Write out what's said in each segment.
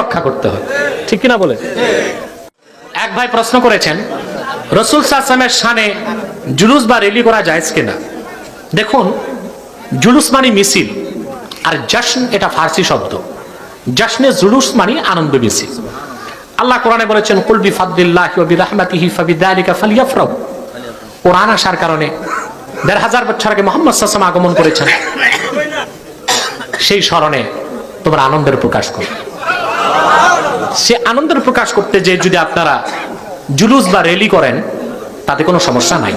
রক্ষা করতে হয়, ঠিক কিনা বলে? এক ভাই প্রশ্ন করেছেন, রাসূল সাল্লাল্লাহু আলাইহি ওয়াসাল্লামের শানে জুলুস বা র্যালি করা জায়েজ কিনা? দেখুন, জুলুস মানে মিছিল, আর জশ্ন এটা ফার্সি শব্দ। জশ্নে জুলুস মানে আনন্দ মিছিল। আল্লাহ কোরআনে বলেছেন, কুল বিফাদলিল্লাহি ওয়া বিরাহমাতিহি ফাবিযালিকা ফালইফরাহু। কোরআন আসার কারণে ১৫০০ বছর আগে মুহাম্মদ সাল্লাল্লাহু আলাইহি ওয়াসাল্লাম আগমন করেছেন, সেই স্মরণে তোমরা আনন্দের প্রকাশ করো। সে আনন্দের প্রকাশ করতে যে যদি আপনারা জুলুস বা র্যালি করেন তাতে কোনো সমস্যা নাই।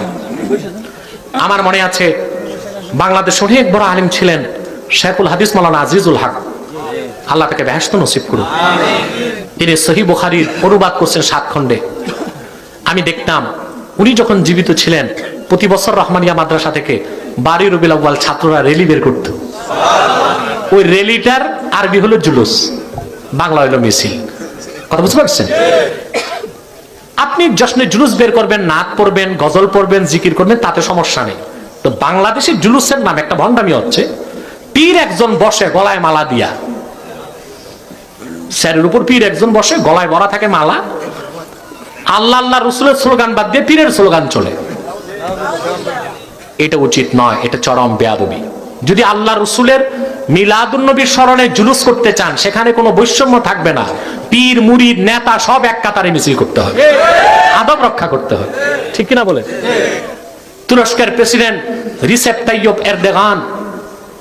আমার মনে আছে বাংলাদেশ অনেক বড় আলেম ছিলেন শেখুল হাদিস মাওলানা আজিজুল হক, আল্লাহ তাকে বেহেশত নসিব করুন। তিনি সহিহ বুখারীর অনুবাদ করছেন 7 খণ্ডে। আমি দেখতাম উনি যখন জীবিত ছিলেন প্রতি বছর রহমানিয়া মাদ্রাসা থেকে 12 রবিউল আউয়াল ছাত্ররা র্যালি বের করত। ওই র্যালিটার আরবি হলো জুলুস, বাংলা হলো মিছিল। কথা বুঝতে পারছেন? আপনি জশ্নে জুলুস বের করবেন, নাত পড়বেন, গজল পড়বেন, জিকির করবেন, তাতে সমস্যা নেই। তো বাংলাদেশের জুলুসের নাম একটা ভণ্ডামি হচ্ছে। পীর একজন বসে গলায় মালা দিয়া, স্যারের উপর পীর একজন বসে গলায় ভরা থাকে মালা, আল্লাহ আল্লাহ রসুলের স্লোগান বাদ দিয়ে পীরের স্লোগান চলে। এটা উচিত নয়, এটা চরম বেয়াদবি। যদি আল্লাহ রসুলের মিলাদুন নবীর স্মরণে জুলুস করতে চান সেখানে কোনো বৈষম্য থাকবে না। পীর মুরিদ নেতা সব এক কাতারে মিছিল করতে হবে, আদব রক্ষা করতে হবে, ঠিক কিনা বলে? তুরস্কের প্রেসিডেন্ট রিসেপ তাইয়্যিপ এরদোগান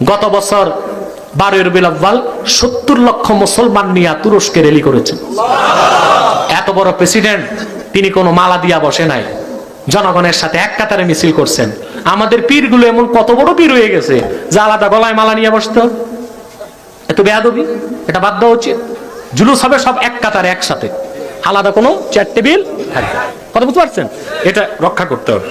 গত বছর 12 রবিউল আউয়াল 70 লক্ষ মুসলমান নিয়ে তুরস্কে র্যালি করেছেন। এত বড় প্রেসিডেন্ট, তিনি কোনো মালা দিয়া বসে নাই, জনগণের সাথে এক কাতারে মিছিল করছেন। আমাদের পীরগুলো এমন কত বড় পীর হয়ে গেছে যে আলাদা গলায় মালা নিয়ে বসতে হবে। এত বেয়াদবি, এটা বাদ দেওয়া উচিত। জুলুস হবে সব এক কাতারে একসাথে, আলাদা কোনো চেয়ার টেবিল থাকবে। কথা বুঝতে পারছেন? এটা রক্ষা করতে হবে।